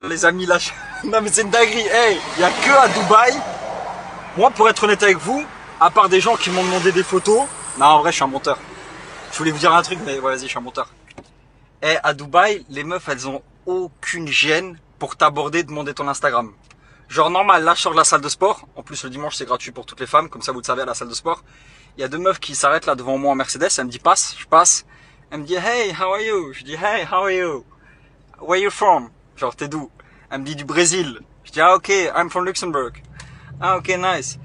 Les amis, là, non mais c'est une dinguerie. Hey, il y a que à Dubaï. Moi, pour être honnête avec vous, à part des gens qui m'ont demandé des photos, non, en vrai, je suis un menteur. Je voulais vous dire un truc, mais ouais, vas-y, je suis un menteur. Et à Dubaï, les meufs, elles ont aucune gêne pour t'aborder, demander ton Instagram. Genre normal, là, je sors de la salle de sport. En plus, le dimanche, c'est gratuit pour toutes les femmes, comme ça, vous le savez, à la salle de sport. Il y a deux meufs qui s'arrêtent là devant moi en Mercedes. Elle me dit passe, je passe. Elle me dit hey, how are you? Je dis hey, how are you? Where you from? Genre, t'es d'où? Elle me dit du Brésil. Je dis ah ok, I'm from Luxembourg. Ah ok, nice.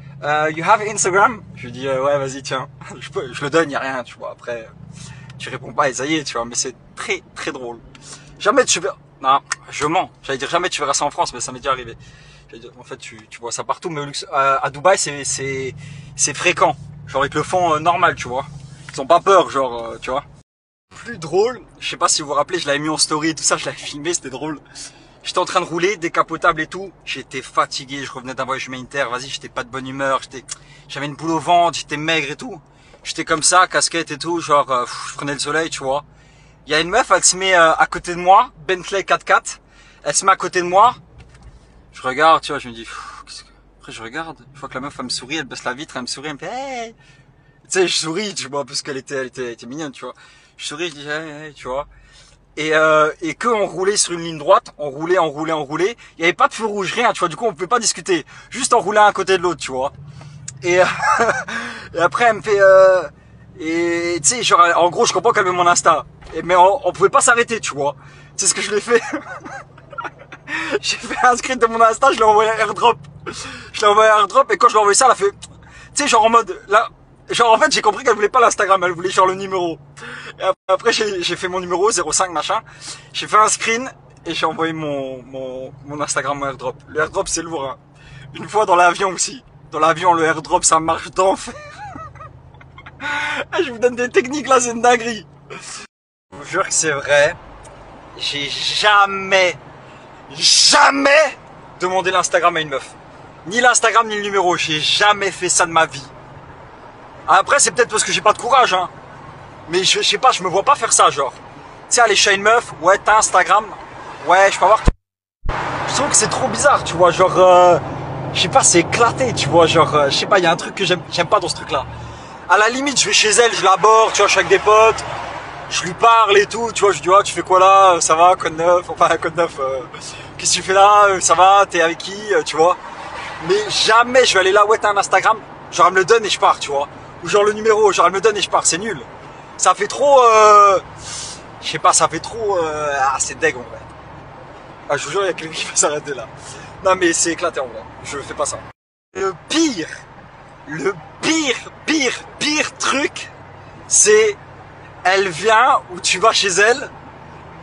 You have Instagram? Je lui dis ouais, vas-y, tiens. Je le donne, y a rien, tu vois. Après, tu réponds pas et ça y est, tu vois. Mais c'est très très drôle. Jamais tu verras. Non, je mens. J'allais dire jamais tu verras ça en France, mais ça m'est déjà arrivé. Dire, en fait, tu vois ça partout, mais à Dubaï, c'est fréquent. Genre ils te le font normal, tu vois. Ils ont pas peur, genre, tu vois. Plus drôle, je sais pas si vous vous rappelez, je l'avais mis en story et tout ça, je l'avais filmé, c'était drôle. J'étais en train de rouler, décapotable et tout. J'étais fatigué, je revenais d'un voyage humanitaire, vas-y, j'étais pas de bonne humeur, j'avais une boule au ventre, j'étais maigre et tout. J'étais comme ça, casquette et tout, genre, je prenais le soleil, tu vois. Il y a une meuf, elle se met à côté de moi, Bentley 4x4. Elle se met à côté de moi. Je regarde, tu vois, je me dis, après je regarde, je vois que la meuf, elle me sourit, elle baisse la vitre, elle me sourit, elle me fait, hey. Tu sais, je souris, tu vois, parce qu'elle était mignonne, tu vois. Je souris, je dis, hey, tu vois. Et que on roulait sur une ligne droite, on roulait. Il y avait pas de feu rouge, rien, tu vois. Du coup, on pouvait pas discuter. Juste on roulait à un côté de l'autre, tu vois. Et, et après, elle me fait, et tu sais, genre, en gros, je comprends qu'elle veut mon Insta. Mais on pouvait pas s'arrêter, tu vois. Tu sais ce que je l'ai fait? J'ai fait un screen de mon Insta, je l'ai envoyé à airdrop. Et quand je l'ai envoyé ça, elle a fait, tu sais, genre en mode, là, genre en fait, j'ai compris qu'elle voulait pas l'Instagram, elle voulait genre le numéro. Et après, j'ai fait mon numéro 05 machin. J'ai fait un screen et j'ai envoyé mon Instagram en airdrop. Le airdrop, c'est lourd, hein. Une fois dans l'avion aussi. Dans l'avion, le airdrop, ça marche d'enfer. Je vous donne des techniques là, c'est une dinguerie. Je vous jure que c'est vrai. J'ai jamais demandé l'Instagram à une meuf. Ni l'Instagram ni le numéro. J'ai jamais fait ça de ma vie. Après, c'est peut-être parce que j'ai pas de courage, hein. Mais je sais pas, je me vois pas faire ça, genre. Tu sais, aller chez une meuf, ouais, t'as Instagram, ouais, je peux avoir. Je trouve que c'est trop bizarre, tu vois, genre, je sais pas, c'est éclaté, tu vois, genre, je sais pas, il y a un truc que j'aime pas dans ce truc-là. À la limite, je vais chez elle, je l'aborde, tu vois, je suis avec des potes, je lui parle et tout, tu vois, je dis, oh, tu fais quoi là, ça va, code neuf, enfin, code neuf, qu'est-ce que tu fais là, ça va, t'es avec qui, tu vois. Mais jamais je vais aller là, ouais, t'as un Instagram, genre, elle me le donne et je pars, tu vois. Ou genre le numéro, genre, elle me donne et je pars, c'est nul. Ça fait trop, je sais pas, ça fait trop, c'est deg en vrai. Ah, je vous jure, il y a quelqu'un qui va s'arrêter là. Non mais c'est éclaté en vrai, je fais pas ça. Le pire truc, c'est, elle vient ou tu vas chez elle,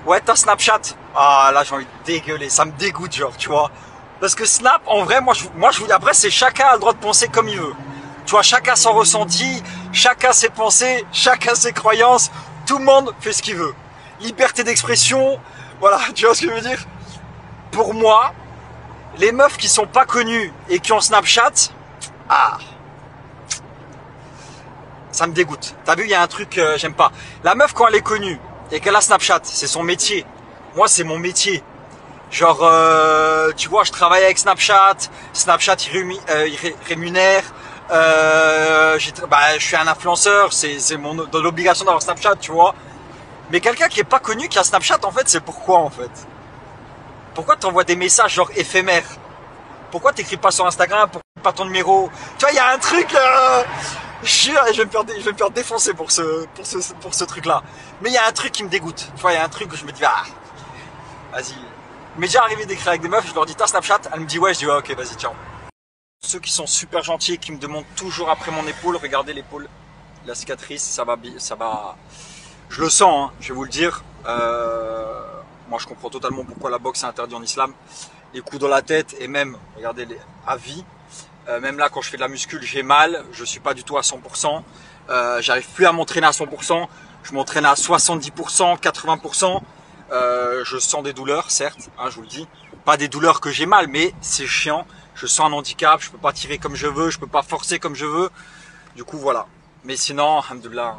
ouais t'as Snapchat. Ah là j'ai envie de dégueuler, ça me dégoûte genre, tu vois. Parce que Snap, en vrai, moi je vous dis, après c'est chacun a le droit de penser comme il veut. Tu vois, chacun son ressenti, chacun ses pensées, chacun ses croyances, tout le monde fait ce qu'il veut. Liberté d'expression, voilà, tu vois ce que je veux dire? Pour moi, les meufs qui sont pas connues et qui ont Snapchat, ah, ça me dégoûte. T'as vu, il y a un truc j'aime pas. La meuf quand elle est connue et qu'elle a Snapchat, c'est son métier. Moi, c'est mon métier. Genre, tu vois, je travaille avec Snapchat, il rémunère. Je suis un influenceur, c'est dans l'obligation d'avoir Snapchat, tu vois. Mais quelqu'un qui est pas connu, qui a Snapchat, en fait, c'est pourquoi, en fait? Pourquoi t'envoies des messages genre éphémères? Pourquoi t'écris pas sur Instagram? Pourquoi pas ton numéro? Tu vois, il y a un truc, je jure, je vais me faire défoncer pour ce truc-là. Mais il y a un truc qui me dégoûte. Tu vois, il y a un truc où je me dis, ah, vas-y. Il m'est déjà arrivé d'écrire avec des meufs, je leur dis, t'as Snapchat? Elle me dit, ouais, je dis, ouais, ok, vas-y, ciao. Ceux qui sont super gentils et qui me demandent toujours après mon épaule, regardez l'épaule, la cicatrice, ça va, je le sens, hein, je vais vous le dire. Moi, je comprends totalement pourquoi la boxe est interdite en islam. Les coups dans la tête et même, regardez, à vie. Même là, quand je fais de la muscule, j'ai mal. Je suis pas du tout à 100%. J'arrive plus à m'entraîner à 100%. Je m'entraîne à 70%, 80%. Je sens des douleurs, certes, hein, je vous le dis. Pas des douleurs que j'ai mal, mais c'est chiant. Je sens un handicap, je peux pas tirer comme je veux, je peux pas forcer comme je veux. Du coup, voilà. Mais sinon, alhamdoulilah.